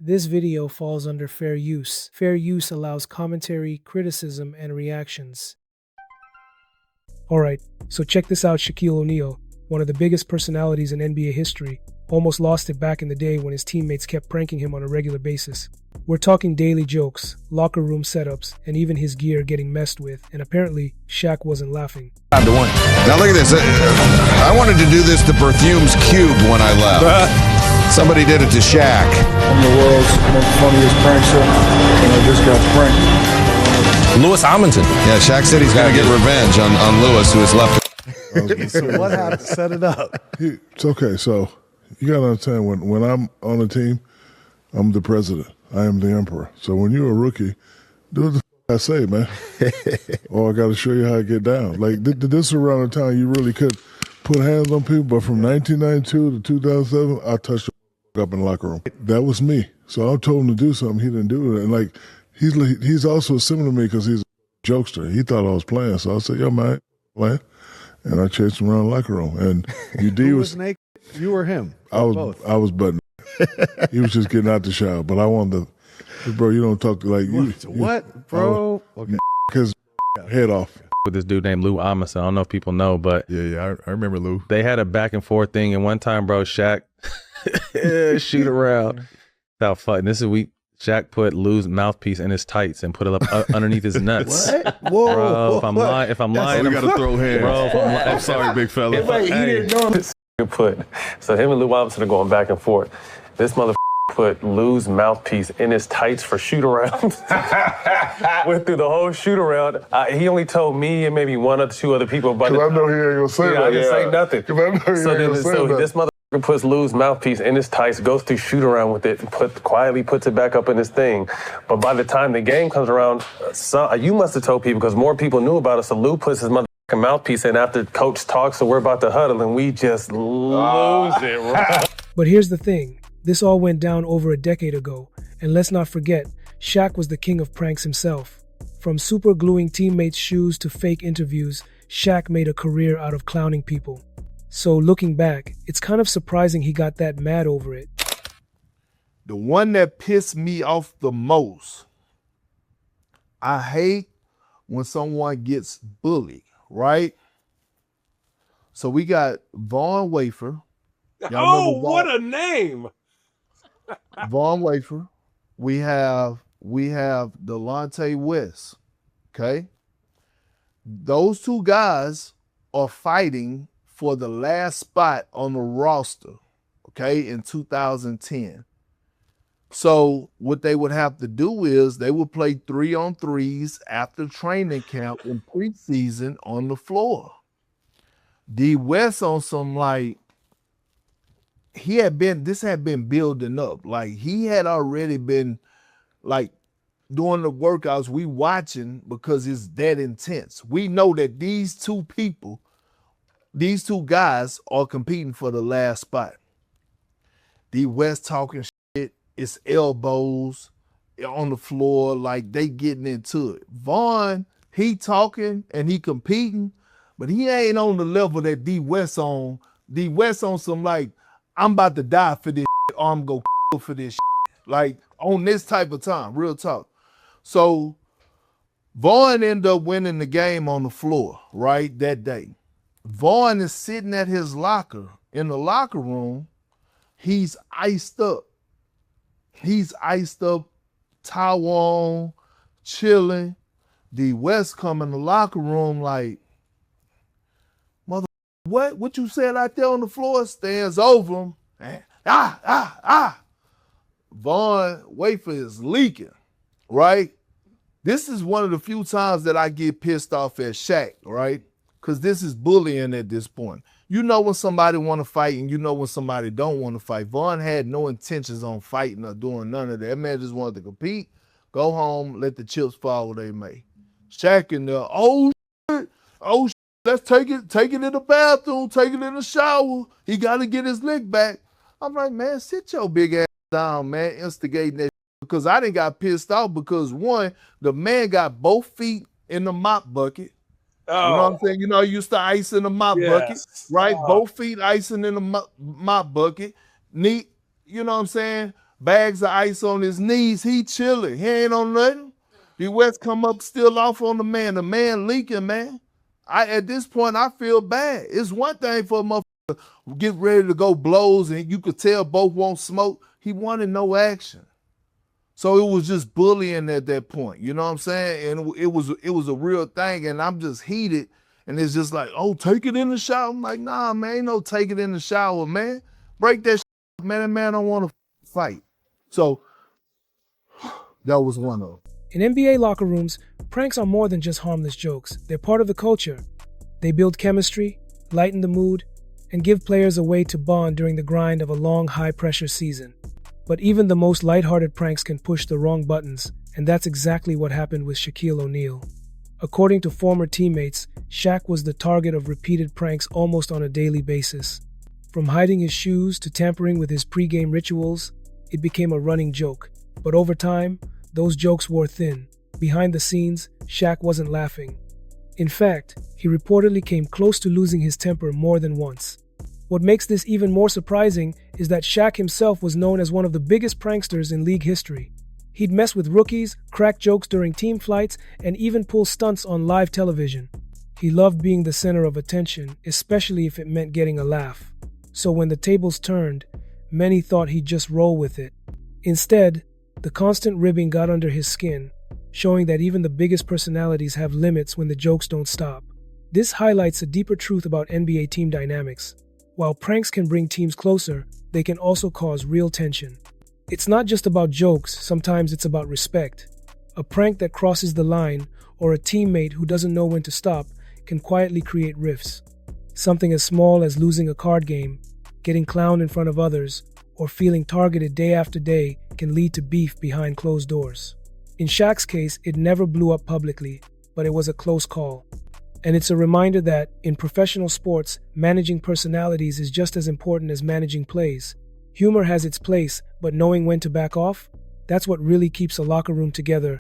This video falls under fair use. Fair use allows commentary, criticism, and reactions. Alright, so check this out. Shaquille O'Neal, one of the biggest personalities in NBA history, almost lost it back in the day when his teammates kept pranking him on a regular basis. We're talking daily jokes, locker room setups, and even his gear getting messed with, and apparently, Shaq wasn't laughing. Now look at this. I wanted to do this to Bertheume's Cube when I left. Somebody did it to Shaq. I'm the world's most funniest prankster, and I just got pranked. Louis Amundsen. Yeah, Shaq said he's going to get revenge on Louis, who has left. So what happened? Set it up. It's okay. So you got to understand, when I'm on a team, I'm the president. I am the emperor. So when you're a rookie, do what the I say, man. Or I got to show you how to get down. Like, this is around the time you really could put hands on people, but from 1992 to 2007, I touched the up in the locker room. That was me. So I told him to do something. He didn't do it. And, like, he's also similar to me because he's a jokester. He thought I was playing. So I said, yo, man, playing. And I chased him around the locker room. And Who was naked? You or him? I was button. He was just getting out the shower. But I wanted to, bro, you don't talk to like you. What, bro? Okay. His head off. With this dude named Lou Amundsen. I don't know if people know, but Yeah, I remember Lou. they had a back and forth thing. And one time, bro, Shaq shoot around. How fun. This is Shaq put Lou's mouthpiece in his tights and put it up underneath his nuts. What? Whoa. Bro, if I'm lying, We got to throw hands. Bro, I'm sorry, big fella. Wait, he didn't know this. So him and Lou Amundsen are going back and forth. This mother put Lou's mouthpiece in his tights for shoot around. Went through the whole shoot around. He only told me and maybe one or two other people. But Because I know he ain't going to say that. I didn't say nothing. Because I know he ain't going to say that. This mother puts Lou's mouthpiece in his tights, goes through shoot around with it, and quietly puts it back up in his thing. But by the time the game comes around, you must have told people because more people knew about it. So Lou puts his mouthpiece in after coach talks, so we're about to huddle, and we just lose it. Right? But here's the thing. This all went down over a decade ago, and let's not forget, Shaq was the king of pranks himself. From super gluing teammates' shoes to fake interviews, Shaq made a career out of clowning people. So looking back, it's kind of surprising he got that mad over it. The one that pissed me off the most, I hate when someone gets bullied, right? So we got Vaughn Wafer. What a name! Vaughn Wafer. We have Delonte West. Okay. Those two guys are fighting for the last spot on the roster, okay, in 2010. So what they would have to do is they would play 3-on-3s after training camp in preseason on the floor. D West on some like, this had been building up. Like he had already been like doing the workouts we watching because it's that intense. We know that these two guys are competing for the last spot. D West talking shit, it's elbows on the floor, like they getting into it. Vaughn, he talking and he competing, but he ain't on the level that D West on. D West on some like, I'm about to die for this shit, or I'm gonna kill for this shit. Like on this type of time, real talk. So Vaughn ended up winning the game on the floor, right, that day. Vaughn is sitting at his locker in the locker room. He's iced up. Towel on, chilling. D West come in the locker room like, mother, what you said out there on the floor? Stands over him. Vaughn Wafer is leaking, right? This is one of the few times that I get pissed off at Shaq, right? Because this is bullying at this point. You know when somebody want to fight and you know when somebody don't want to fight. Vaughn had no intentions on fighting or doing none of that. That man just wanted to compete, go home, let the chips fall where they may. Shaq in there, oh shit, let's take it in the bathroom, take it in the shower. He got to get his lick back. I'm like, man, sit your big ass down, man, instigating that because I done got pissed off because one, the man got both feet in the mop bucket. You know what I'm saying? You know, you used to ice in the mop bucket, right? Both feet icing in the mop bucket. Neat, you know what I'm saying? bags of ice on his knees. He chilling. He ain't on nothing. The West come up still off on the man. The man leaking, man. At this point, I feel bad. It's one thing for a motherfucker to get ready to go blows and you could tell both won't smoke. He wanted no action. So it was just bullying at that point. You know what I'm saying? And it was a real thing. And I'm just heated. And it's just like, oh, take it in the shower. I'm like, nah, man, ain't no take it in the shower, man. Break that shit, man. That man don't want to fight. So that was one of them. In NBA locker rooms, pranks are more than just harmless jokes. They're part of the culture. They build chemistry, lighten the mood, and give players a way to bond during the grind of a long, high-pressure season. But even the most lighthearted pranks can push the wrong buttons, and that's exactly what happened with Shaquille O'Neal. According to former teammates, Shaq was the target of repeated pranks almost on a daily basis. From hiding his shoes to tampering with his pregame rituals, it became a running joke. But over time, those jokes wore thin. Behind the scenes, Shaq wasn't laughing. In fact, he reportedly came close to losing his temper more than once. What makes this even more surprising is that Shaq himself was known as one of the biggest pranksters in league history. He'd mess with rookies, crack jokes during team flights, and even pull stunts on live television. He loved being the center of attention, especially if it meant getting a laugh. So when the tables turned, many thought he'd just roll with it. Instead, the constant ribbing got under his skin, showing that even the biggest personalities have limits when the jokes don't stop. This highlights a deeper truth about NBA team dynamics. While pranks can bring teams closer, they can also cause real tension. It's not just about jokes, sometimes it's about respect. A prank that crosses the line, or a teammate who doesn't know when to stop, can quietly create rifts. Something as small as losing a card game, getting clowned in front of others, or feeling targeted day after day can lead to beef behind closed doors. In Shaq's case, it never blew up publicly, but it was a close call. And it's a reminder that, in professional sports, managing personalities is just as important as managing plays. Humor has its place, but knowing when to back off, that's what really keeps a locker room together